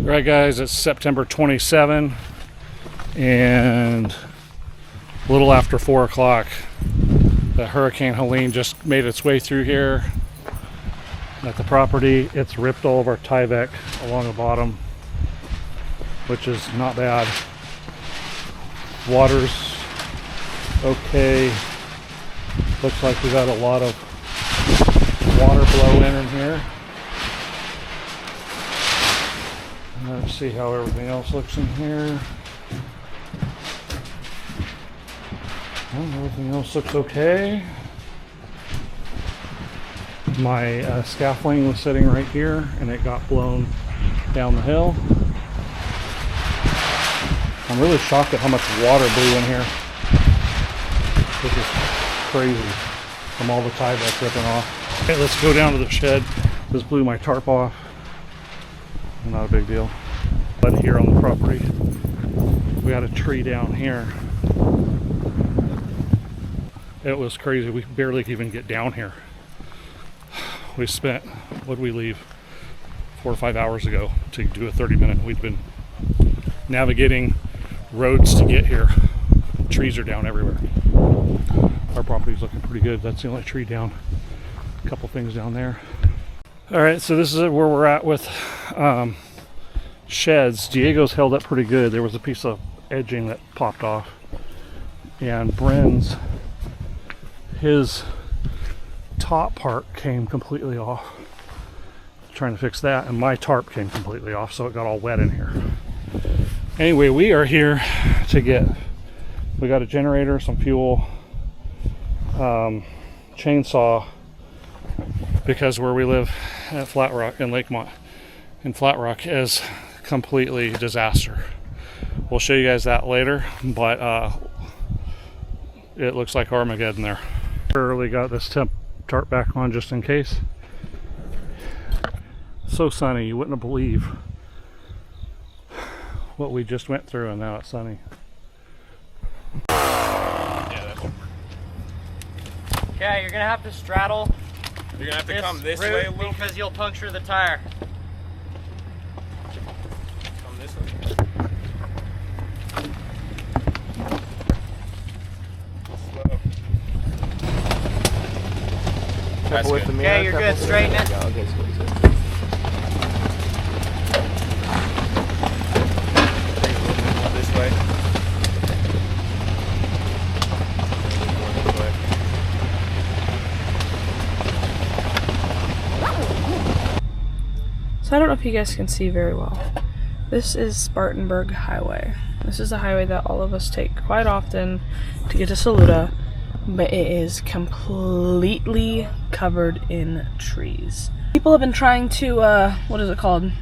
Alright guys, it's September 27 and a little after 4 o'clock. The Hurricane Helene just made its way through here at the property. It's ripped all of our Tyvek along the bottom, which is not bad. Water's okay. Looks like we got a lot of water flow in here. Let's see how everything else looks in here. Well, everything else looks okay. My scaffolding was sitting right here and it got blown down the hill. I'm really shocked at how much water blew in here. This is crazy from all the Tyvek ripping off. Okay, let's go down to the shed. This blew my tarp off. Not a big deal. But here on the property, we had a tree down here. It was crazy. We barely could even get down here. We spent, what did we leave? 4 or 5 hours ago to do a 30-minute. We'd been navigating roads to get here. Trees are down everywhere. Our property's looking pretty good. That's the only tree down. A couple things down there. All right, so this is where we're at with sheds. Diego's held up pretty good. There was a piece of edging that popped off, and Bryn's, his top part came completely off. Trying to fix that, and my tarp came completely off, so it got all wet in here. Anyway, we are here to we got a generator, some fuel, chainsaw, because where we live at Flat Rock in Lakemont in Flat Rock is completely disaster. We'll show you guys that later, but it looks like Armageddon there. Early got this tarp back on just in case. So sunny, you wouldn't believe what we just went through, and now it's sunny. Okay, you're gonna have to straddle. You're gonna have to come this way a little because you'll puncture the tire. Come this way. Slow. That's good. Okay, you're good. Straighten it. Okay, this way. So I don't know if you guys can see very well. This is Spartanburg Highway. This is a highway that all of us take quite often to get to Saluda, but it is completely covered in trees. People have been trying to, what is it called?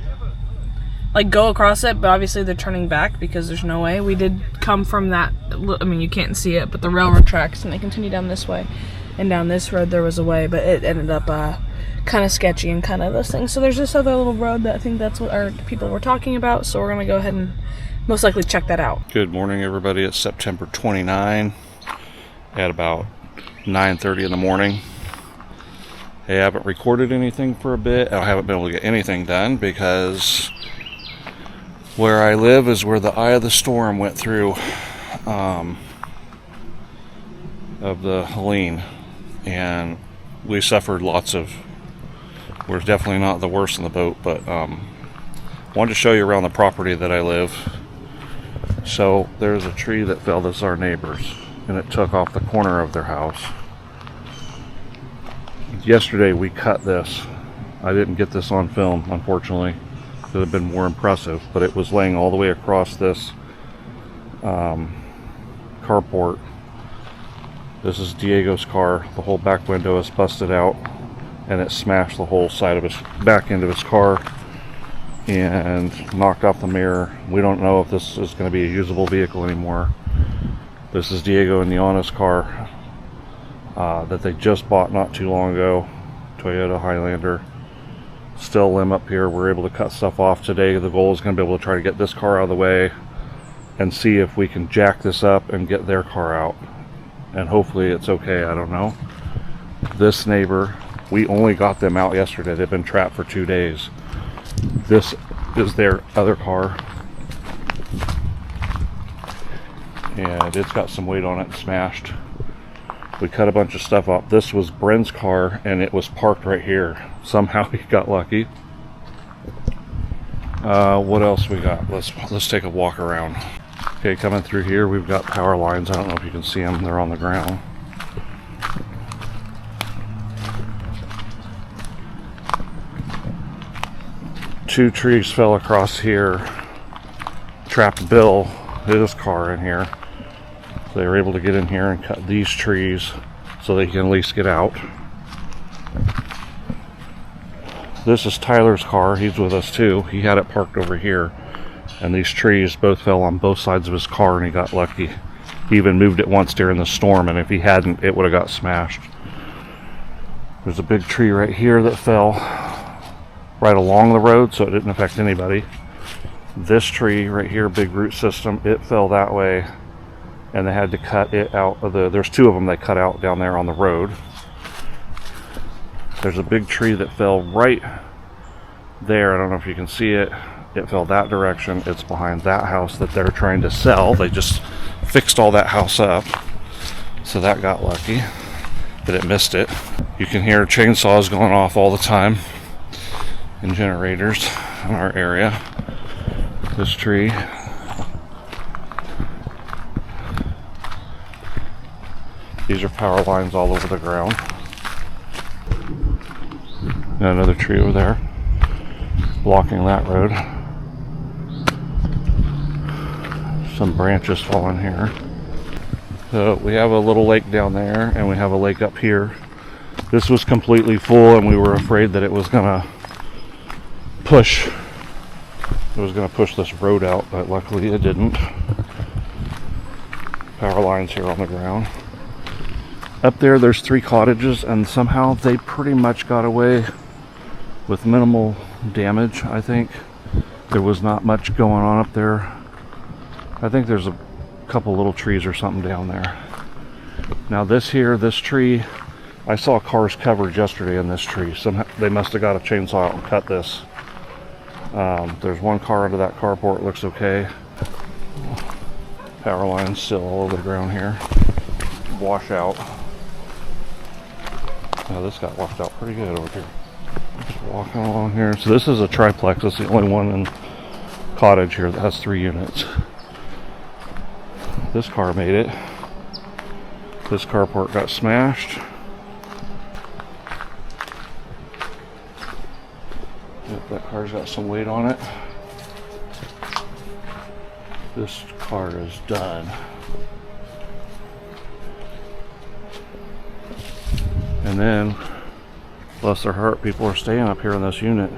Like go across it, but obviously they're turning back because there's no way. We did come from that, I mean you can't see it, but the railroad tracks, and they continue down this way. And down this road there was a way, but it ended up kind of sketchy and kind of this thing. So there's this other little road that I think that's what our people were talking about, so we're gonna go ahead and most likely check that out. Good morning everybody. It's September 29 at about 9:30 in the morning. I haven't recorded anything for a bit. I haven't been able to get anything done because where I live is where the eye of the storm went through of the Helene, and we suffered lots of. We're definitely not the worst in the boat, but wanted to show you around the property that I live. So there's a tree that fell. This is our neighbors, and it took off the corner of their house. Yesterday we cut this. I didn't get this on film, unfortunately. It would have been more impressive, but it was laying all the way across this carport. This is Diego's car. The whole back window is busted out, and it smashed the whole side of his back end of his car and knocked off the mirror. We don't know if this is going to be a usable vehicle anymore. This is Diego and Deanna's car that they just bought not too long ago. Toyota Highlander. Still limb up here. We're able to cut stuff off today. The goal is going to be able to try to get this car out of the way and see if we can jack this up and get their car out. And hopefully it's okay. I don't know. This neighbor, we only got them out yesterday. They've been trapped for 2 days. This is their other car. And it's got some weight on it, smashed. We cut a bunch of stuff off. This was Bren's car, and it was parked right here. Somehow he got lucky. What else we got? Let's take a walk around. Okay, coming through here, we've got power lines. I don't know if you can see them. They're on the ground. Two trees fell across here. Trapped Bill, his car, in here. So they were able to get in here and cut these trees so they can at least get out. This is Tyler's car. He's with us too. He had it parked over here. And these trees both fell on both sides of his car, and he got lucky. He even moved it once during the storm, and if he hadn't, it would have got smashed. There's a big tree right here that fell right along the road, so it didn't affect anybody. This tree right here, big root system, it fell that way, and they had to cut it out of there's two of them they cut out down there on the road. There's a big tree that fell right there. I don't know if you can see it. It fell that direction. It's behind that house that they're trying to sell. They just fixed all that house up, so that got lucky, but it missed it. You can hear chainsaws going off all the time and generators in our area. This tree. These are power lines all over the ground. Got another tree over there blocking that road. Some branches falling here. So we have a little lake down there, and we have a lake up here. This was completely full, and we were afraid that it was gonna push this road out, but luckily it didn't. Power lines here on the ground. Up there, there's 3 cottages, and somehow they pretty much got away with minimal damage, I think. There was not much going on up there. I think there's a couple little trees or something down there. Now this tree, I saw cars covered yesterday in this tree. Somehow they must have got a chainsaw out and cut this. There's one car under that carport, looks okay. Power lines still all over the ground here. Wash out. Now this got washed out pretty good over here. Just walking along here. So this is a triplex. It's the only one in cottage here that has 3 units. This car made it. This carport got smashed. Yep, that car's got some weight on it. This car is done. And then, bless their heart, people are staying up here in this unit.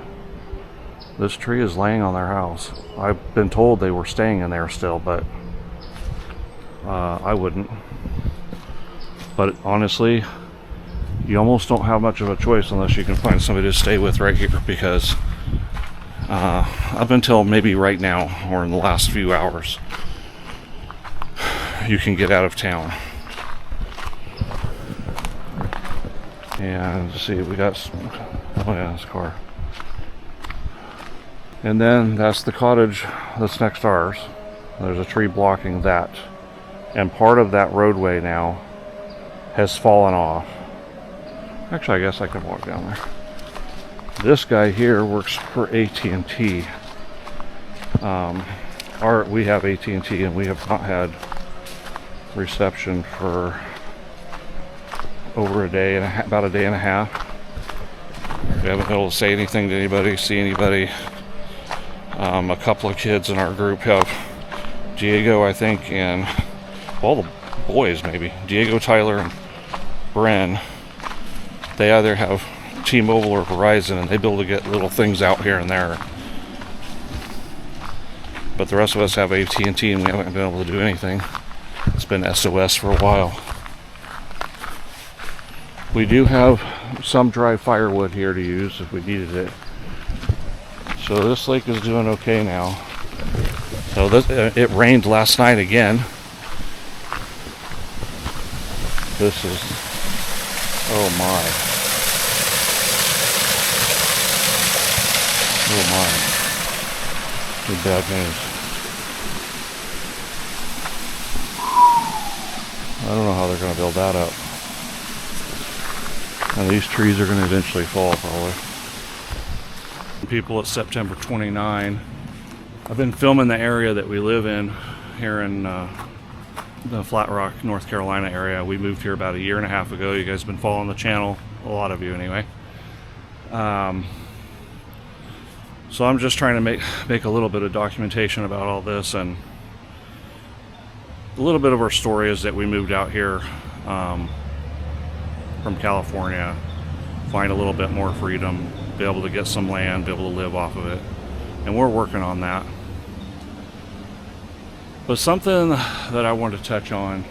This tree is laying on their house. I've been told they were staying in there still, but I wouldn't. But honestly, you almost don't have much of a choice unless you can find somebody to stay with right here, because up until maybe right now, or in the last few hours, you can get out of town. And let's see, we got some, oh yeah, this car. And then that's the cottage that's next to ours. There's a tree blocking that. And part of that roadway now has fallen off. Actually, I guess I could walk down there. This guy here works for AT&T. We have AT&T, and we have not had reception for over a day and about a day and a half. We haven't been able to say anything to anybody, see anybody. A couple of kids in our group have Diego, I think, and all the boys maybe. Diego, Tyler, and Bren. They either have T-Mobile or Verizon, and they'll be able to get little things out here and there. But the rest of us have AT&T, and we haven't been able to do anything. It's been SOS for a while. We do have some dry firewood here to use if we needed it. So this lake is doing okay now. So it rained last night again. This is, oh my. Oh my. Pretty bad news. I don't know how they're going to build that up. And these trees are going to eventually fall, probably. People, it's September 29. I've been filming the area that we live in here in the Flat Rock, North Carolina area. We moved here about a year and a half ago. You guys have been following the channel, a lot of you anyway. So I'm just trying to make a little bit of documentation about all this, and a little bit of our story is that we moved out here from California, find a little bit more freedom, be able to get some land, be able to live off of it, and we're working on that. But something that I want to touch on,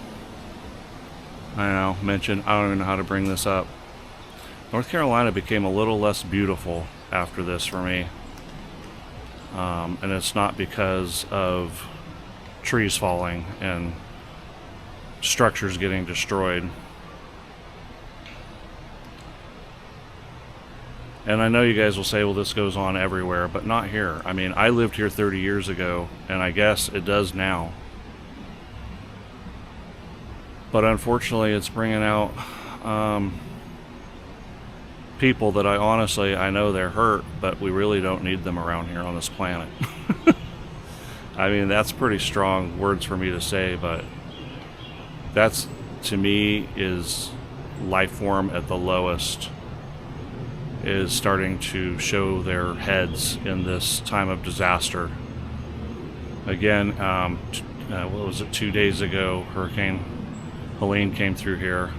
I don't even know how to bring this up. North Carolina became a little less beautiful after this for me. And it's not because of trees falling and structures getting destroyed. And I know you guys will say, well, this goes on everywhere, but not here. I mean, I lived here 30 years ago, and I guess it does now. But unfortunately, it's bringing out people that I know they're hurt, but we really don't need them around here on this planet. I mean, that's pretty strong words for me to say, but that's, to me, is life form at the lowest, is starting to show their heads in this time of disaster. Again, what was it, 2 days ago, Hurricane Helene came through here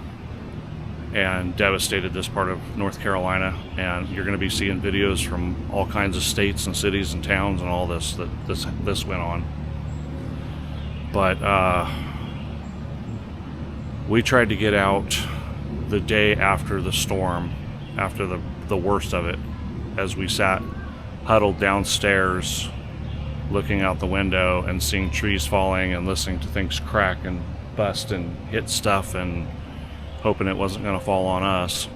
and devastated this part of North Carolina, and you're going to be seeing videos from all kinds of states and cities and towns and all this that this went on. But we tried to get out the day after the storm, after the worst of it, as we sat huddled downstairs looking out the window and seeing trees falling and listening to things crack and bust and hit stuff and hoping it wasn't going to fall on us.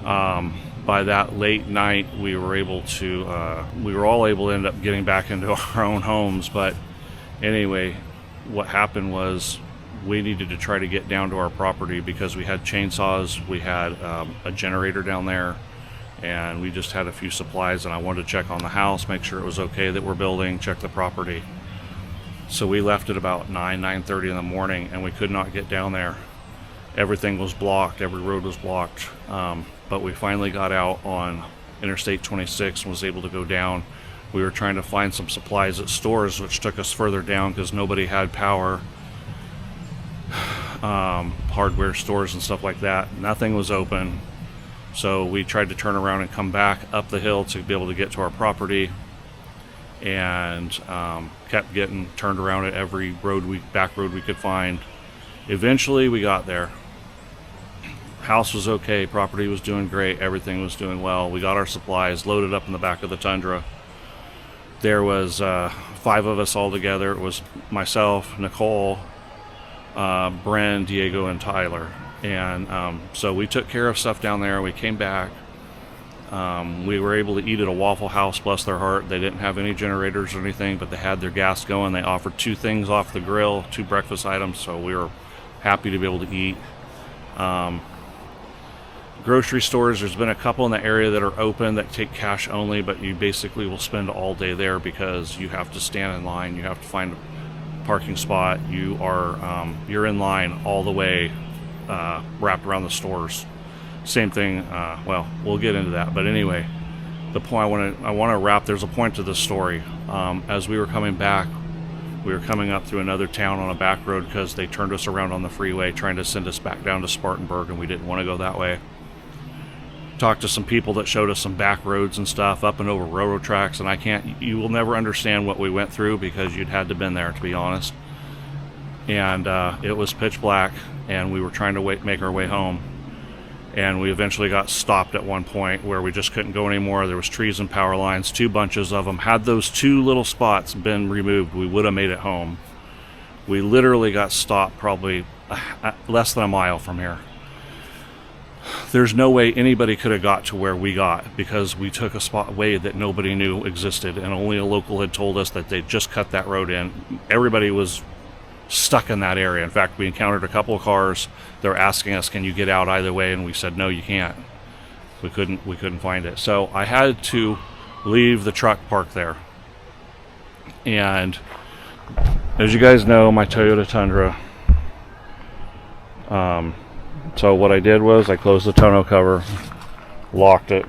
By that late night, we were all able to end up getting back into our own homes. But anyway, what happened was we needed to try to get down to our property because we had chainsaws, we had a generator down there, and we just had a few supplies, and I wanted to check on the house, make sure it was okay that we're building, check the property. So we left at about 9:30 in the morning, and we could not get down there. Everything was blocked, every road was blocked, but we finally got out on Interstate 26 and was able to go down. We were trying to find some supplies at stores, which took us further down because nobody had power. Hardware stores and stuff like that, nothing was open. So we tried to turn around and come back up the hill to be able to get to our property, and kept getting turned around at every back road we could find. Eventually we got there. House was okay, property was doing great, everything was doing well. We got our supplies loaded up in the back of the Tundra. There was 5 of us all together. It was myself, Nicole, Bren, Diego, and Tyler. And so we took care of stuff down there. We came back. We were able to eat at a Waffle House, bless their heart. They didn't have any generators or anything, but they had their gas going. They offered 2 things off the grill, 2 breakfast items, so we were happy to be able to eat. Grocery stores, there's been a couple in the area that are open that take cash only, but you basically will spend all day there because you have to stand in line, you have to find a parking spot, you're in line all the way wrapped around the stores. Same thing, well, we'll get into that, but anyway, the point I want to wrap, there's a point to this story. As we were coming back, we were coming up through another town on a back road because they turned us around on the freeway trying to send us back down to Spartanburg, and we didn't want to go that way. Talked to some people that showed us some back roads and stuff up and over railroad tracks, and you will never understand what we went through because you'd had to been there, to be honest. And it was pitch black, and we were trying to make our way home. And we eventually got stopped at one point where we just couldn't go anymore. There was trees and power lines, 2 bunches of them. Had those 2 little spots been removed, we would have made it home. We literally got stopped probably less than a mile from here. there's no way anybody could have got to where we got, because we took a spot way that nobody knew existed, and only a local had told us that they just cut that road in. Everybody was stuck in that area. In fact, we encountered a couple of cars. They were asking us, can you get out either way? And we said, no, you can't. We couldn't find it. So I had to leave the truck parked there. And as you guys know, my Toyota Tundra, so what I did was I closed the tonneau cover, locked it.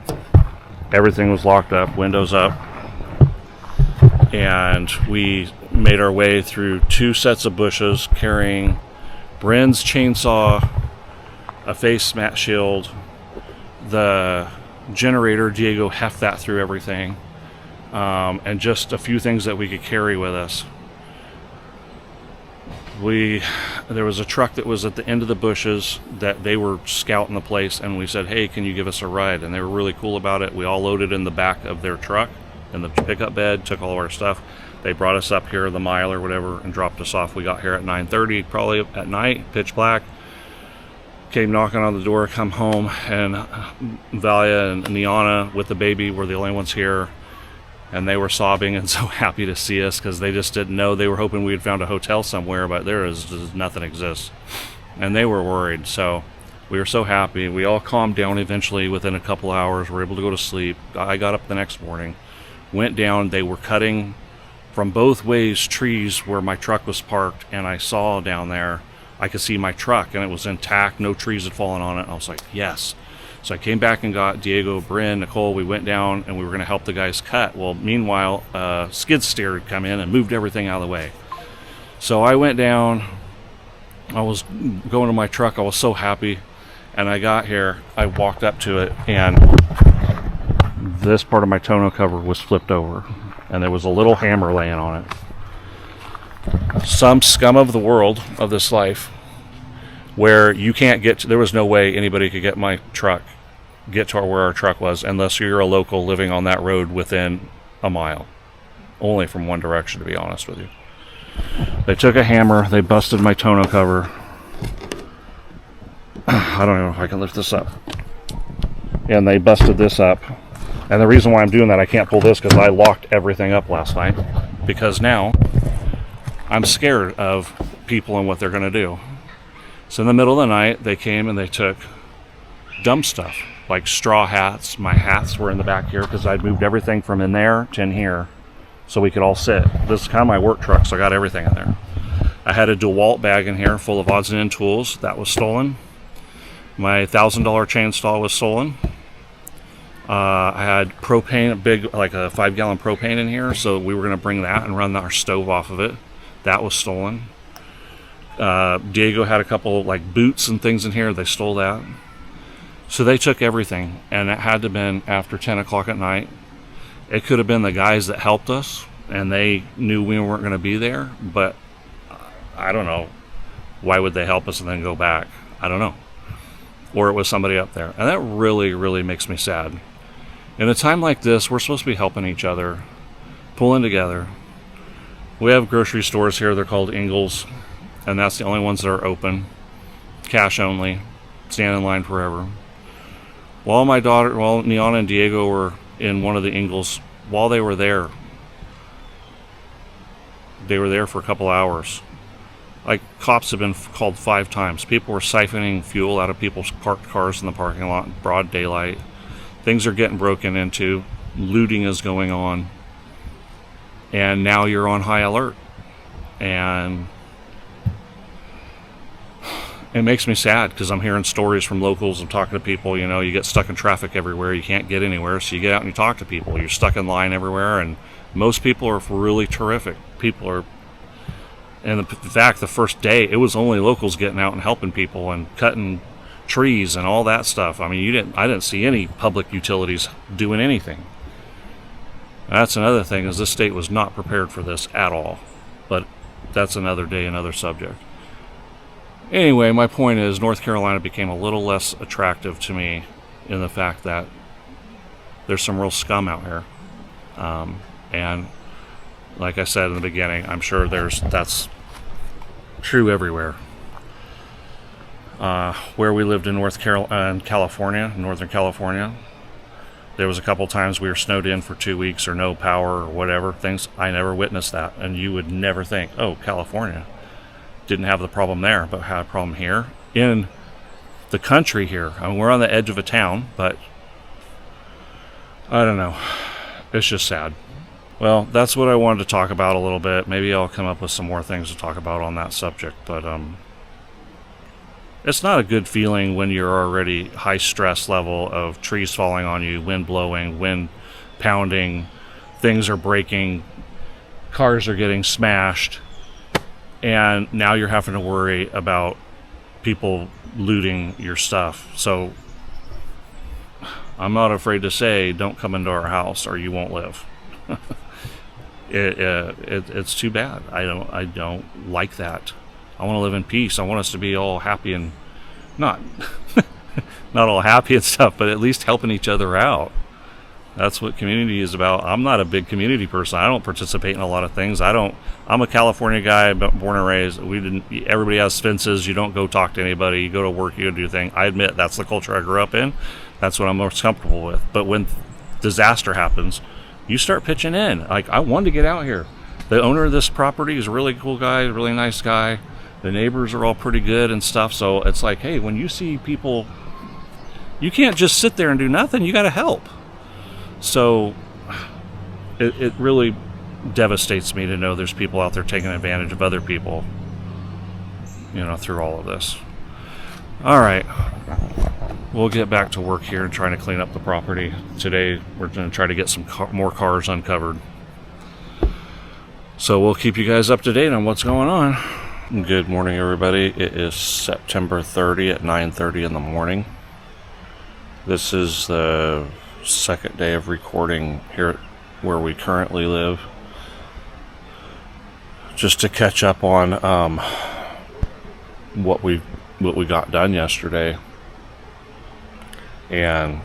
Everything was locked up, windows up. And we made our way through 2 sets of bushes carrying Bryn's chainsaw, a face mat shield, the generator. Diego heft that through everything, and just a few things that we could carry with us. There was a truck that was at the end of the bushes that they were scouting the place, and we said, hey, can you give us a ride? And they were really cool about it. We all loaded in the back of their truck in the pickup bed, took all of our stuff. They brought us up here, the mile or whatever, and dropped us off. We got here at 9:30, probably at night, pitch black. Came knocking on the door, come home, and Valia and Niana with the baby were the only ones here. And they were sobbing and so happy to see us, because they just didn't know. They were hoping we had found a hotel somewhere, but there is just nothing exists. And they were worried, so we were so happy. We all calmed down eventually within a couple hours. We were able to go to sleep. I got up the next morning, went down. They were cutting from both ways trees where my truck was parked, and I saw down there, I could see my truck, and it was intact. No trees had fallen on it. I was like, yes. So I came back and got Diego, Bryn, Nicole. We went down, and we were going to help the guys cut. Well, meanwhile, skid steer had come in and moved everything out of the way. So I went down. I was going to my truck. I was so happy. And I got here. I walked up to it, and this part of my tonneau cover was flipped over, and there was a little hammer laying on it. Some scum of the world of this life, where you can't get to, there was no way anybody could get my truck, get to where our truck was, unless you're a local living on that road within a mile. Only from one direction, to be honest with you. They took a hammer, they busted my tonneau cover. I don't know if I can lift this up. And they busted this up. And the reason why I'm doing that, I can't pull this because I locked everything up last night. Because now I'm scared of people and what they're going to do. So in the middle of the night, they came and they took dumb stuff, like straw hats. My hats were in the back here because I'd moved everything from in there to in here so we could all sit. This is kind of my work truck, so I got everything in there. I had a DeWalt bag in here full of odds and end tools. That was stolen. My $1,000 chainsaw was stolen. I had propane, a big, like a 5-gallon propane in here, so we were going to bring that and run our stove off of it. That was stolen. Diego had a couple like boots and things in here. They stole that. So they took everything, and it had to have been after 10 o'clock at night. It could have been the guys that helped us, and they knew we weren't going to be there, but I don't know. Why would they help us and then go back? I don't know. Or it was somebody up there. And that really, really makes me sad. In a time like this, we're supposed to be helping each other, pulling together. We have grocery stores here. They're called Ingles, and that's the only ones that are open. Cash only. Stand in line forever. While Niana and Diego were in one of the Ingles, while they were there for a couple hours. Like, cops have been called 5 times. People were siphoning fuel out of people's parked cars in the parking lot in broad daylight. Things are getting broken into. Looting is going on. And now you're on high alert. And it makes me sad because I'm hearing stories from locals. I'm talking to people. You know, you get stuck in traffic everywhere. You can't get anywhere. So you get out and you talk to people. You're stuck in line everywhere. And most people are really terrific. People are... And in fact, the first day, it was only locals getting out and helping people and cutting trees and all that stuff. I mean, I didn't see any public utilities doing anything. That's another thing, is this state was not prepared for this at all. But that's another day, another subject. Anyway, my point is, North Carolina became a little less attractive to me in the fact that there's some real scum out here. And like I said in the beginning, I'm sure that's true everywhere. where we lived in California, Northern California, there was a couple times we were snowed in for 2 weeks or no power or whatever. Things I never witnessed that, and you would never think, oh, California didn't have the problem there, but had a problem here in the country here. I mean, we're on the edge of a town, but I don't know. It's just sad. Well, that's what I wanted to talk about a little bit. Maybe I'll come up with some more things to talk about on that subject, but it's not a good feeling when you're already high stress level of trees falling on you, wind blowing, wind pounding, things are breaking, cars are getting smashed, and now you're having to worry about people looting your stuff. So I'm not afraid to say, don't come into our house or you won't live. It's too bad. I don't like that. I want to live in peace. I want us to be all happy and not all happy and stuff, but at least helping each other out. That's what community is about. I'm not a big community person. I don't participate in a lot of things. I'm a California guy, born and raised. Everybody has fences. You don't go talk to anybody. You go to work, you go do your thing. I admit that's the culture I grew up in. That's what I'm most comfortable with. But when disaster happens, you start pitching in. Like, I wanted to get out here. The owner of this property is a really cool guy, a really nice guy. The neighbors are all pretty good and stuff. So it's like, hey, when you see people, you can't just sit there and do nothing. You got to help. So it really devastates me to know there's people out there taking advantage of other people, through all of this. All right. We'll get back to work here and trying to clean up the property. Today, we're going to try to get some more cars uncovered. So we'll keep you guys up to date on what's going on. Good morning, everybody. It is September 30 at 9:30 in the morning. This is the second day of recording here where we currently live. Just to catch up on what we got done yesterday, and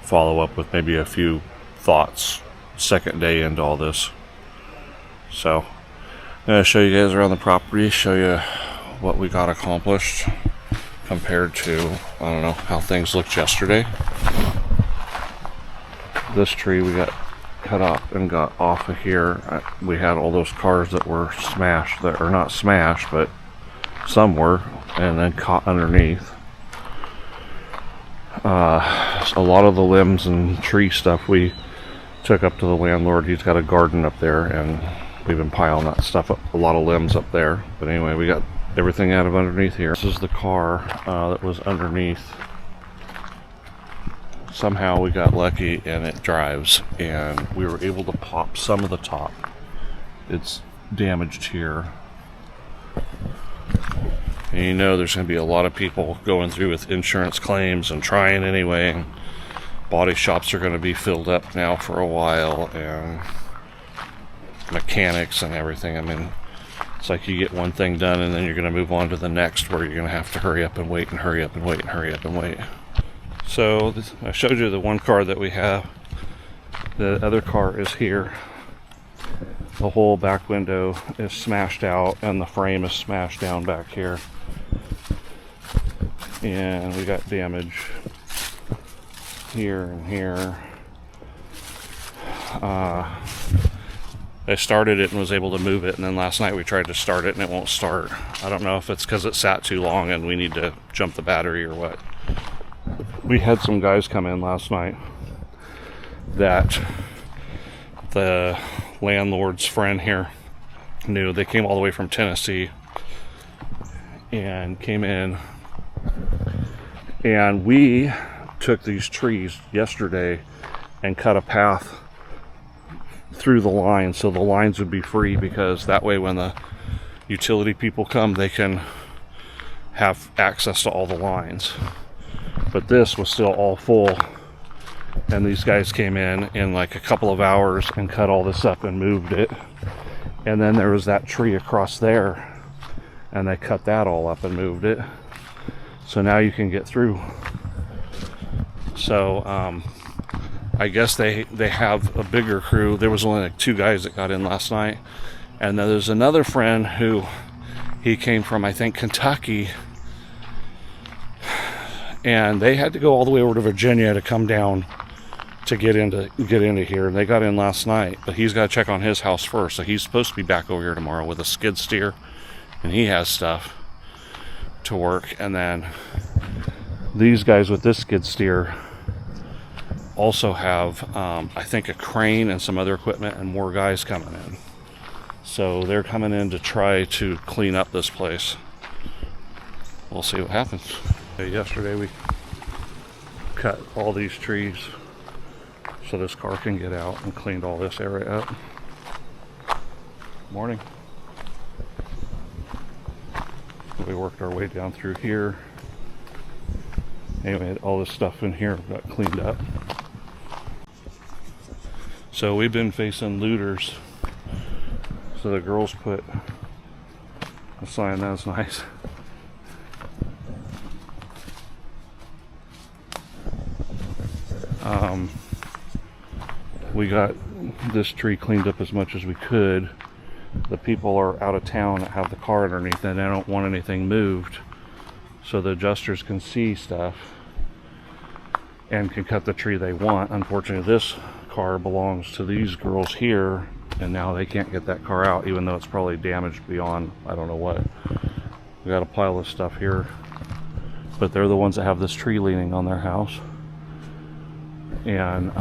follow up with maybe a few thoughts second day into all this. So I'm going to show you guys around the property, show you what we got accomplished compared to, I don't know, how things looked yesterday. This tree we got cut up and got off of here. We had all those cars that were smashed, that are not smashed, but some were, and then caught underneath. A lot of the limbs and tree stuff we took up to the landlord. He's got a garden up there, and we've been piling that stuff up, a lot of limbs up there. But anyway, we got everything out of underneath here. This is the car that was underneath. Somehow we got lucky and it drives, and we were able to pop some of the top. It's damaged here. And there's going to be a lot of people going through with insurance claims and trying anyway. And body shops are going to be filled up now for a while, and mechanics and everything. I mean, it's like you get one thing done and then you're going to move on to the next, where you're going to have to hurry up and wait and hurry up and wait and hurry up and wait. So I showed you the one car that we have. The other car is here. The whole back window is smashed out and the frame is smashed down back here. And we got damage here and here. I started it and was able to move it, and then last night we tried to start it and it won't start. I don't know if it's because it sat too long and we need to jump the battery or what. We had some guys come in last night that the landlord's friend here knew. They came all the way from Tennessee and came in, and we took these trees yesterday and cut a path through the line so the lines would be free, because that way when the utility people come, they can have access to all the lines. But this was still all full, and these guys came in like a couple of hours and cut all this up and moved it. And then there was that tree across there, and they cut that all up and moved it, so now you can get through. So I guess they have a bigger crew. There was only like 2 guys that got in last night, and then there's another friend who he came from, I think, Kentucky, and they had to go all the way over to Virginia to come down to get into here. And they got in last night, but he's got to check on his house first. So he's supposed to be back over here tomorrow with a skid steer, and he has stuff to work. And then these guys with this skid steer also have, I think, a crane and some other equipment and more guys coming in. So they're coming in to try to clean up this place. We'll see what happens. Yesterday we cut all these trees so this car can get out, and cleaned all this area up. Morning. We worked our way down through here. Anyway, all this stuff in here got cleaned up. So we've been facing looters. So the girls put a sign. That's nice. We got this tree cleaned up as much as we could. The people are out of town that have the car underneath, and they don't want anything moved, so the adjusters can see stuff and can cut the tree they want. Unfortunately, this car belongs to these girls here, and now they can't get that car out, even though it's probably damaged beyond I don't know what. We got a pile of stuff here, but they're the ones that have this tree leaning on their house. And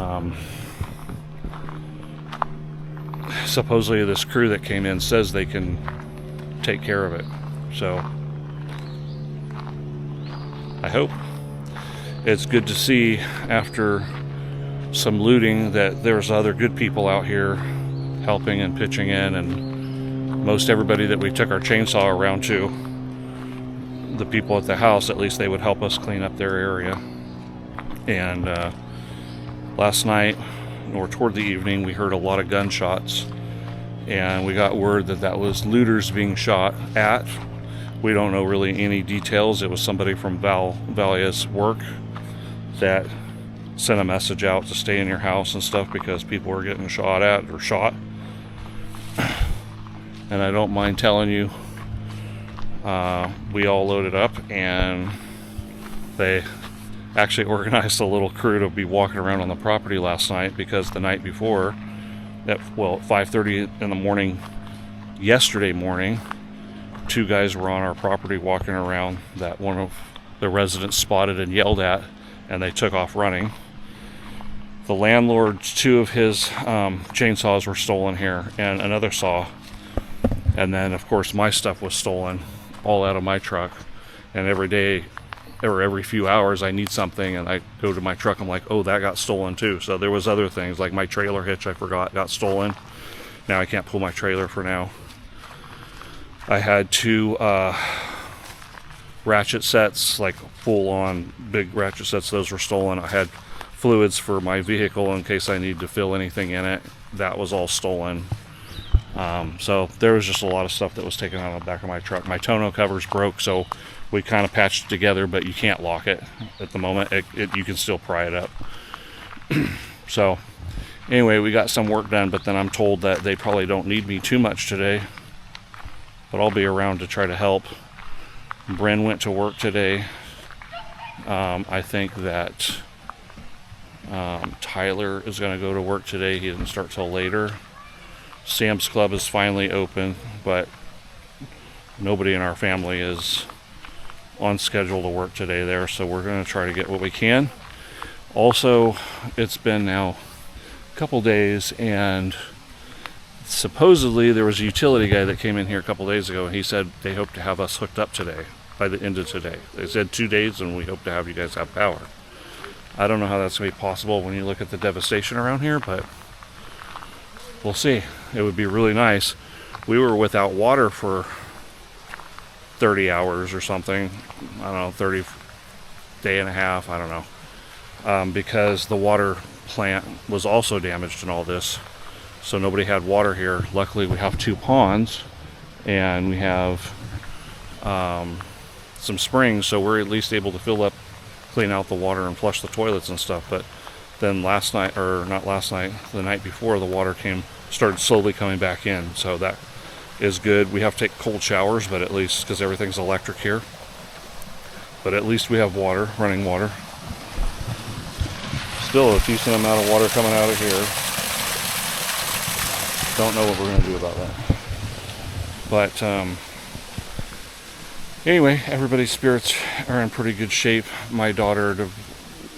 supposedly this crew that came in says they can take care of it. So I hope. It's good to see after some looting that there's other good people out here helping and pitching in, and most everybody that we took our chainsaw around to, the people at the house, at least they would help us clean up their area. And last night, or toward the evening, we heard a lot of gunshots, and we got word that that was looters being shot at. We don't know really any details. It was somebody from Valia's work that sent a message out to stay in your house and stuff because people were getting shot at or shot. And I don't mind telling you, we all loaded up, and they actually organized a little crew to be walking around on the property last night, because the night before, at 5:30 in the morning, yesterday morning, two guys were on our property walking around that one of the residents spotted and yelled at, and they took off running. The landlord's two of his chainsaws were stolen here, and another saw. And then, of course, my stuff was stolen, all out of my truck. And every day, or every few hours, I need something, and I go to my truck, I'm like, oh, that got stolen too. So there was other things, like my trailer hitch I forgot got stolen. Now I can't pull my trailer for now. I had two ratchet sets, like full-on big ratchet sets. Those were stolen. I had fluids for my vehicle in case I need to fill anything in it. That was all stolen. So there was just a lot of stuff that was taken out of the back of my truck. My tonneau covers broke, so we kind of patched it together, but you can't lock it at the moment. You can still pry it up. So anyway, we got some work done, but then I'm told that they probably don't need me too much today, but I'll be around to try to help. Bren went to work today. I think that Tyler is going to go to work today. He didn't start till later. Sam's Club is finally open, but nobody in our family is on schedule to work today there, so we're going to try to get what we can. Also, it's been now a couple days, and supposedly there was a utility guy that came in here a couple days ago, and he said they hope to have us hooked up today, by the end of today. They said 2 days, and we hope to have you guys have power. I don't know how that's going to be possible when you look at the devastation around here, but we'll see. It would be really nice. We were without water for 30 hours or something. I don't know, 30 day and a half, I don't know. Because the water plant was also damaged in all this. So nobody had water here. Luckily we have 2 ponds, and we have some springs, so we're at least able to fill up, clean out the water and flush the toilets and stuff. But then last night, or not last night, the night before, the water started slowly coming back in, so that is good. We have to take cold showers, but at least, because everything's electric here. But at least we have water, running water. Still a decent amount of water coming out of here. Don't know what we're going to do about that. But anyway, everybody's spirits are in pretty good shape. My daughter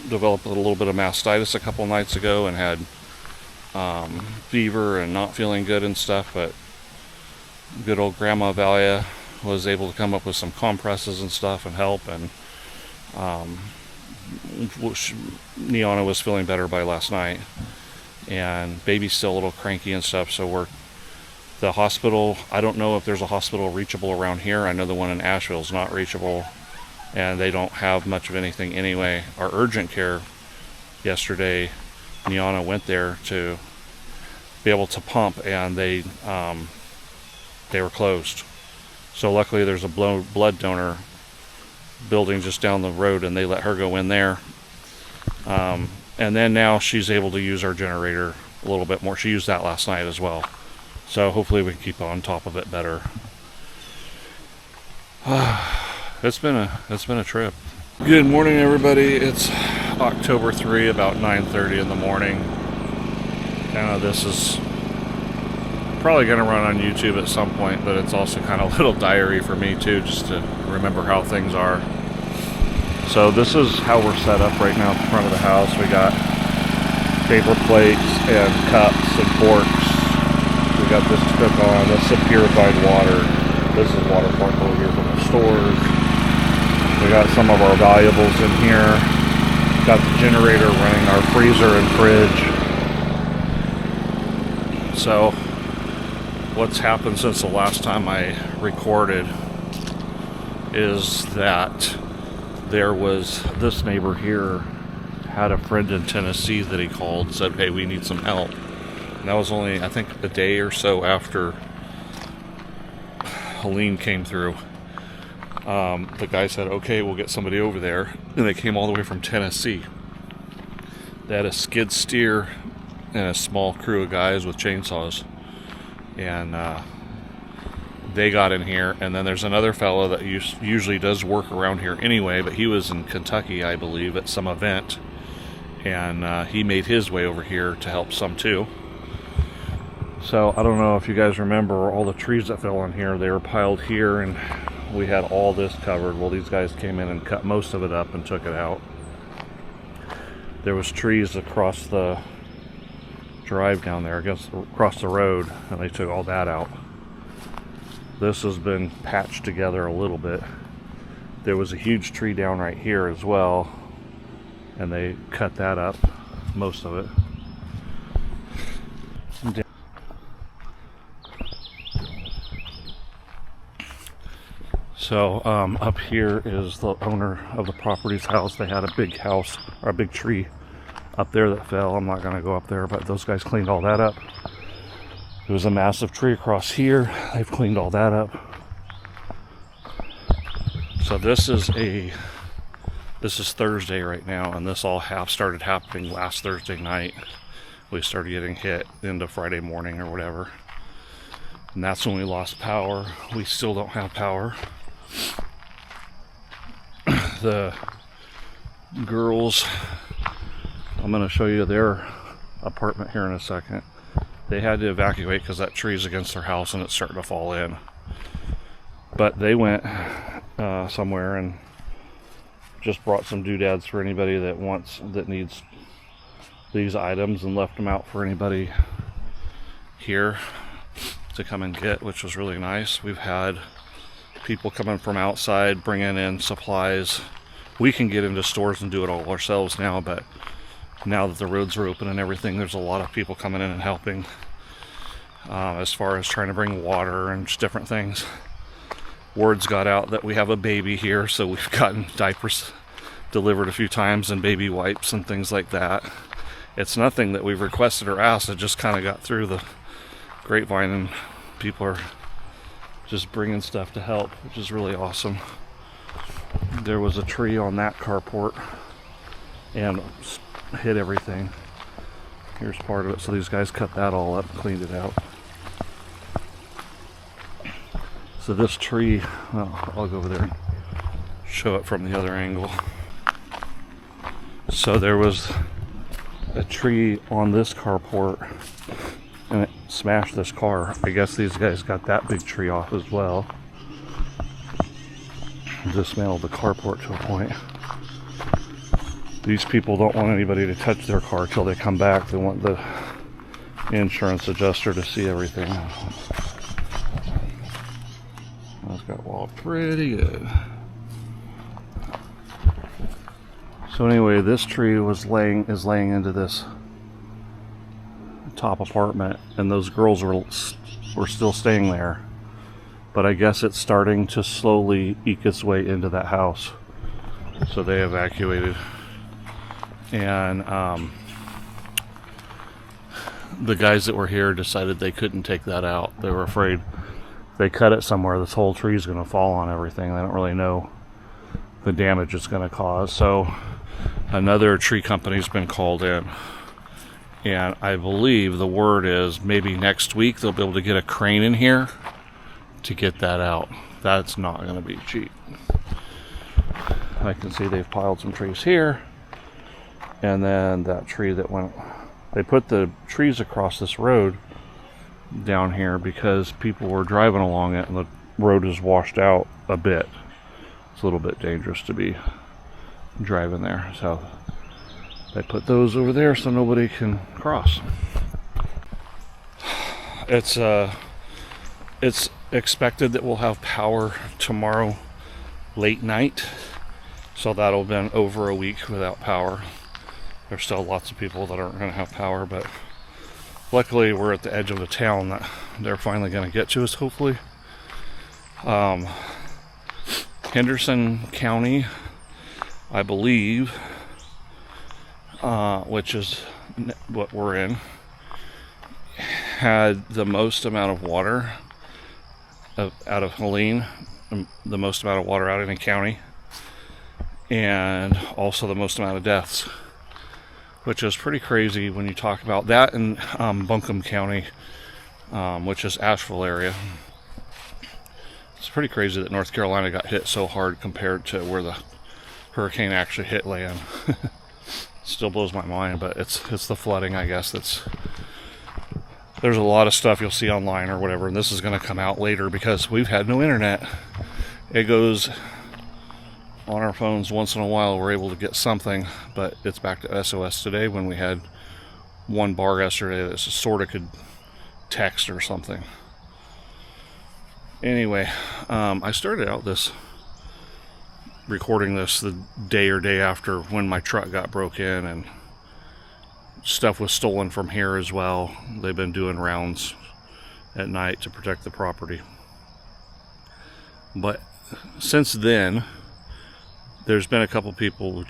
developed a little bit of mastitis a couple nights ago and had fever and not feeling good and stuff, but good old Grandma Valia was able to come up with some compresses and stuff and help, and Niana was feeling better by last night, and baby's still a little cranky and stuff, so the hospital, I don't know if there's a hospital reachable around here. I know the one in Asheville is not reachable, and they don't have much of anything anyway. Our urgent care yesterday, Niana went there to be able to pump, and they were closed. So luckily there's a blood donor building just down the road, and they let her go in there. And then now she's able to use our generator a little bit more. She used that last night as well. So hopefully we can keep on top of it better. It's been a trip. Good morning, everybody. It's October 3, about 9:30 in the morning. This is probably going to run on YouTube at some point, but it's also kind of a little diary for me too, just to remember how things are. So this is how we're set up right now at the front of the house. We got paper plates and cups and forks. We got this to cook on. That's some purified water. This is water park over here from the stores. We got some of our valuables in here. Got the generator running our freezer and fridge. So what's happened since the last time I recorded is that there was this neighbor here had a friend in Tennessee that he called, said, hey, we need some help. And that was only, I think, a day or so after Helene came through. The guy said, okay, we'll get somebody over there. And they came all the way from Tennessee. They had a skid steer and a small crew of guys with chainsaws. And they got in here. And then there's another fellow that usually does work around here anyway, but he was in Kentucky, I believe, at some event. And he made his way over here to help some too. So I don't know if you guys remember all the trees that fell on here. They were piled here, and we had all this covered. Well, these guys came in and cut most of it up and took it out. There was trees across the drive down there, I guess across the road, and they took all that out. This has been patched together a little bit. There was a huge tree down right here as well, and they cut that up, most of it. So up here is the owner of the property's house. They had a big house, or a big tree up there that fell. I'm not going to go up there, but those guys cleaned all that up. There was a massive tree across here. They've cleaned all that up. So this is Thursday right now, and this all started happening last Thursday night. We started getting hit into Friday morning or whatever. And that's when we lost power. We still don't have power. The girls, I'm going to show you their apartment here in a second. They had to evacuate because that tree's against their house and it's starting to fall in. But they went somewhere and just brought some doodads for anybody that needs these items, and left them out for anybody here to come and get, which was really nice. We've had people coming from outside bringing in supplies. We can get into stores and do it all ourselves now, but now that the roads are open and everything, there's a lot of people coming in and helping as far as trying to bring water and just different things. Words got out that we have a baby here, so we've gotten diapers delivered a few times and baby wipes and things like that. It's nothing that we've requested or asked. It just kind of got through the grapevine, and people are just bringing stuff to help, which is really awesome. There was a tree on that carport and hit everything. Here's part of it. So these guys cut that all up and cleaned it out. So this tree, well, I'll go over there and show it from the other angle. So there was a tree on this carport and it smashed this car. I guess these guys got that big tree off as well. Dismantled the carport to a point. These people don't want anybody to touch their car till they come back. They want the insurance adjuster to see everything. That's got walled pretty good. So anyway, this tree is laying into this top apartment, and those girls were still staying there. But I guess it's starting to slowly eke its way into that house. So they evacuated. And the guys that were here decided they couldn't take that out. They were afraid if they cut it somewhere, this whole tree is going to fall on everything. They don't really know the damage it's going to cause. So another tree company's been called in. And I believe the word is maybe next week they'll be able to get a crane in here to get that out. That's not going to be cheap. I can see they've piled some trees here. And then that tree that went... They put the trees across this road down here because people were driving along it and the road is washed out a bit. It's a little bit dangerous to be driving there. So they put those over there so nobody can cross. It's expected that we'll have power tomorrow late night. So that'll have been over a week without power. There's still lots of people that aren't going to have power, but luckily we're at the edge of the town that they're finally going to get to us, hopefully. Henderson County, I believe, which is what we're in, had the most amount of water out of Helene, the most amount of water out of any county, and also the most amount of deaths, which is pretty crazy when you talk about that in Buncombe County, which is Asheville area. It's pretty crazy that North Carolina got hit so hard compared to where the hurricane actually hit land. Still blows my mind, but it's the flooding, I guess. There's a lot of stuff you'll see online or whatever, and this is going to come out later because we've had no internet. It goes on our phones once in a while. We're able to get something, but it's back to SOS today when we had one bar yesterday that sort of could text or something. Anyway, I started out recording this the day after when my truck got broke in and stuff was stolen from here as well. They've been doing rounds at night to protect the property. But since then, there's been a couple people who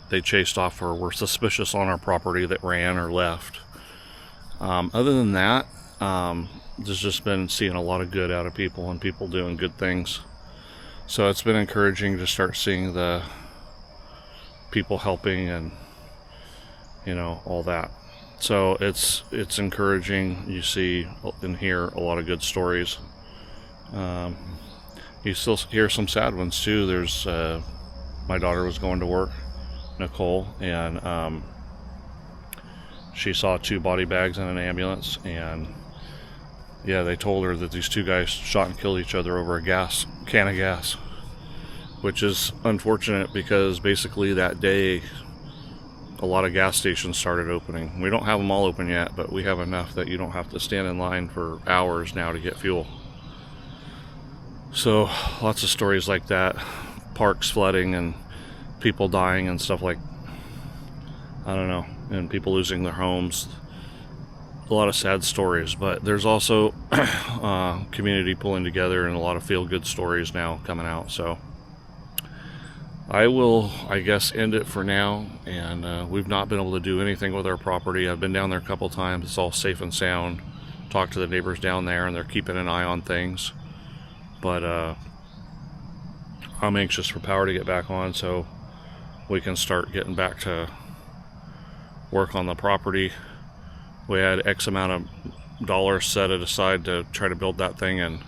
they chased off or were suspicious on our property that ran or left. Other than that, there's just been seeing a lot of good out of people and people doing good things. So it's been encouraging to start seeing the people helping and, you know, all that. So it's encouraging. You see and hear a lot of good stories. You still hear some sad ones too. There's my daughter was going to work, Nicole, and she saw 2 body bags in an ambulance, and yeah, they told her that these 2 guys shot and killed each other over a can of gas, which is unfortunate because basically that day a lot of gas stations started opening. We don't have them all open yet, but we have enough that you don't have to stand in line for hours now to get fuel. So lots of stories like that, parks flooding and people dying and stuff like, I don't know, and people losing their homes. A lot of sad stories, but there's also community pulling together and a lot of feel-good stories now coming out. So I will, I guess, end it for now. And we've not been able to do anything with our property. I've been down there a couple times. It's all safe and sound. Talked to the neighbors down there, and they're keeping an eye on things. But I'm anxious for power to get back on so we can start getting back to work on the property. We had X amount of dollars set aside to try to build that thing, and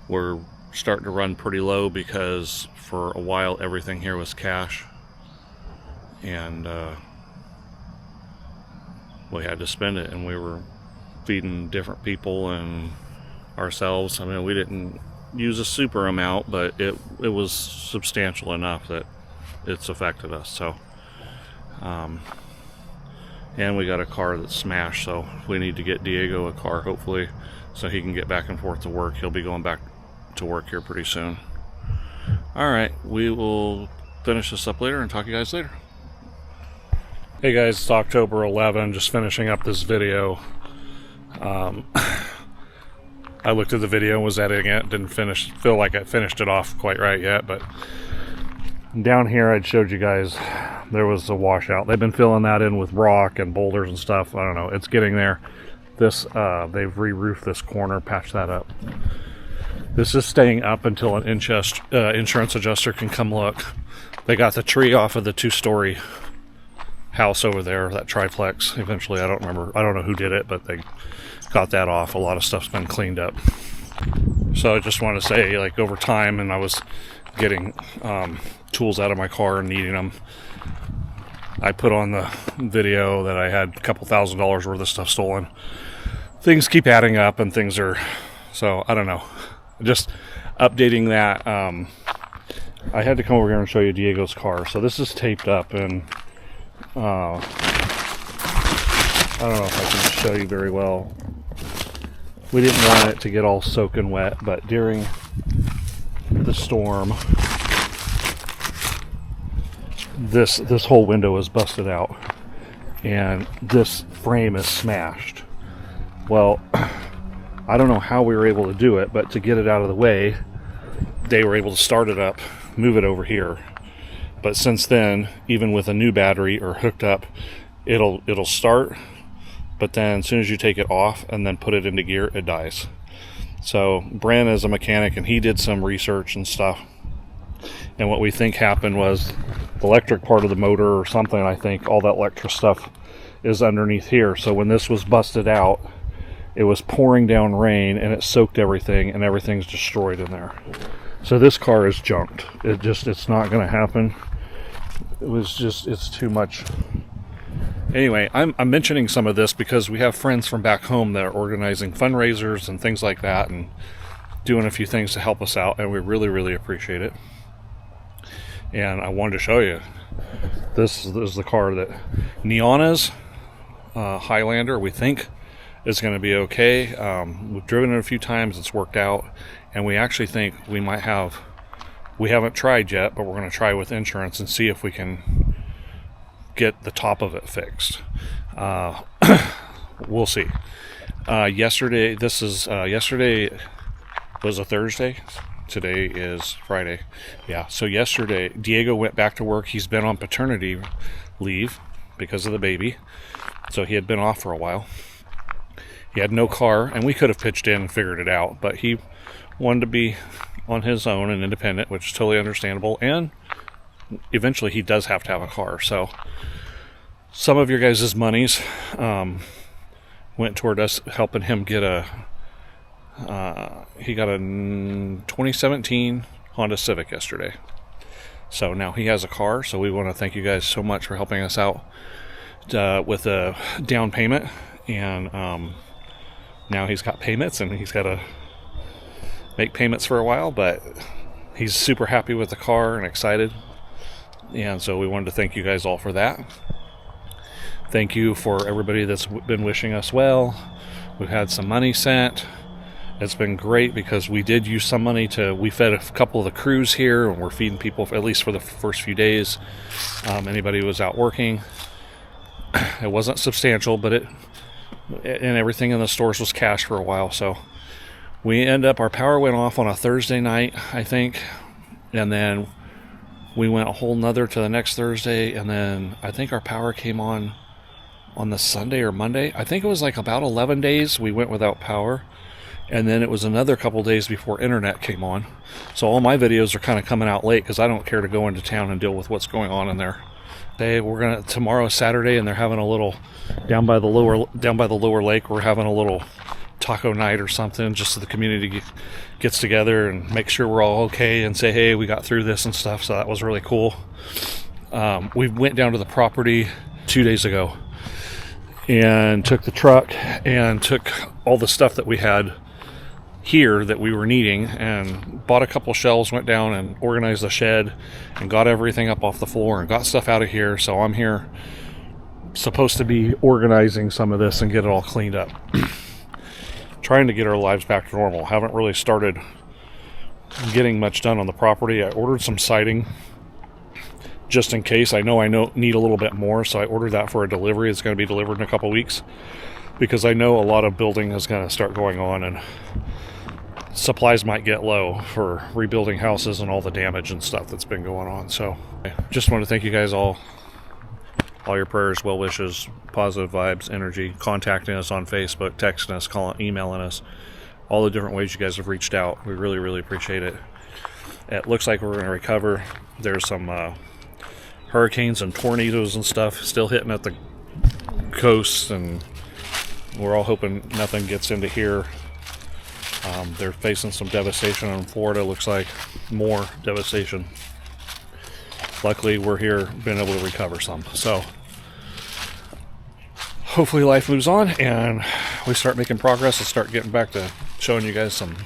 we're starting to run pretty low because for a while everything here was cash, and we had to spend it, and we were feeding different people and ourselves. I mean, we didn't use a super amount, but it was substantial enough that it's affected us. So and we got a car that's smashed, so we need to get Diego a car, hopefully, so he can get back and forth to work. He'll be going back to work here pretty soon. Alright, we will finish this up later and talk to you guys later. Hey guys, it's October 11, just finishing up this video. I looked at the video and was editing it, didn't feel like I finished it off quite right yet, but down here I'd showed you guys there was a washout. They've been filling that in with rock and boulders and stuff. I don't know, it's getting there. This they've re-roofed this corner, patched that up. This is staying up until an insurance adjuster can come look. They got the tree off of the 2-story house over there, that triplex. Eventually, I don't know who did it, but they got that off. A lot of stuff's been cleaned up. So I just want to say, like, over time, and I was getting tools out of my car and needing them, I put on the video that I had a couple $1,000s worth of stuff stolen. Things keep adding up, and things are, so I don't know, just updating that. I had to come over here and show you Diego's car. So this is taped up, and I don't know if I can show you very well. We didn't want it to get all soaking wet, but during the storm, this whole window was busted out, and this frame is smashed. Well, I don't know how we were able to do it, but to get it out of the way, they were able to start it up, move it over here. But since then, even with a new battery or hooked up, it'll start, but then as soon as you take it off and then put it into gear, it dies. So Bran is a mechanic, and he did some research and stuff, and what we think happened was the electric part of the motor or something. I think all that electric stuff is underneath here. So when this was busted out, it was pouring down rain, and it soaked everything, and everything's destroyed in there. So this car is junked. It's not going to happen. It's too much. Anyway, I'm mentioning some of this because we have friends from back home that are organizing fundraisers and things like that, and doing a few things to help us out, and we really, really appreciate it. And I wanted to show you. This is the car that Niana's Highlander, we think, is going to be okay. We've driven it a few times, it's worked out, and we actually think we haven't tried yet, but we're going to try with insurance and see if we can get the top of it fixed. We'll see. Yesterday was a Thursday. Today is Friday. Yeah, so yesterday Diego went back to work. He's been on paternity leave because of the baby, so he had been off for a while. He had no car, and we could have pitched in and figured it out, but he wanted to be on his own and independent, which is totally understandable, and eventually he does have to have a car. So some of your guys' monies went toward us helping him get he got a 2017 Honda Civic yesterday. So now he has a car, so we want to thank you guys so much for helping us out with a down payment, and now he's got payments, and he's got to make payments for a while, but he's super happy with the car and excited, and so we wanted to thank you guys all for that. Thank you for everybody that's been wishing us well. We've had some money sent. It's been great because we did use some money we fed a couple of the crews here, and we're feeding people at least for the first few days. Anybody who was out working. It wasn't substantial, but and everything in the stores was cash for a while. So our power went off on a Thursday night, I think, and then we went a whole nother to the next Thursday, and then I think our power came on the Sunday or Monday. I think it was like about 11 days we went without power, and then it was another couple days before internet came on. So all my videos are kind of coming out late because I don't care to go into town and deal with what's going on in there. Tomorrow is Saturday, and they're having a little down by the lower lake. We're having a little taco night or something, just so the community gets together and make sure we're all okay and say, hey, we got through this and stuff. So that was really cool. We went down to the property 2 days ago and took the truck and took all the stuff that we had here that we were needing and bought a couple shelves, went down and organized the shed and got everything up off the floor and got stuff out of here. So I'm here supposed to be organizing some of this and get it all cleaned up. Trying to get our lives back to normal. Haven't really started getting much done on the property. I ordered some siding just in case. I know need a little bit more, so I ordered that for a delivery. It's going to be delivered in a couple weeks because I know a lot of building is going to start going on and supplies might get low for rebuilding houses and all the damage and stuff that's been going on. So I just want to thank you guys all your prayers, well wishes, positive vibes, energy, contacting us on Facebook, texting us, calling, emailing us, all the different ways you guys have reached out. We really, really appreciate it. It looks like we're going to recover. There's some hurricanes and tornadoes and stuff still hitting at the coast, and we're all hoping nothing gets into here. They're facing some devastation in Florida. Looks like more devastation. Luckily, we're here, been able to recover some. So hopefully life moves on and we start making progress and start getting back to showing you guys some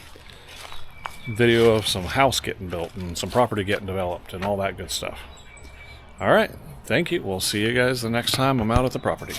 video of some house getting built and some property getting developed and all that good stuff. All right. Thank you. We'll see you guys the next time I'm out at the property.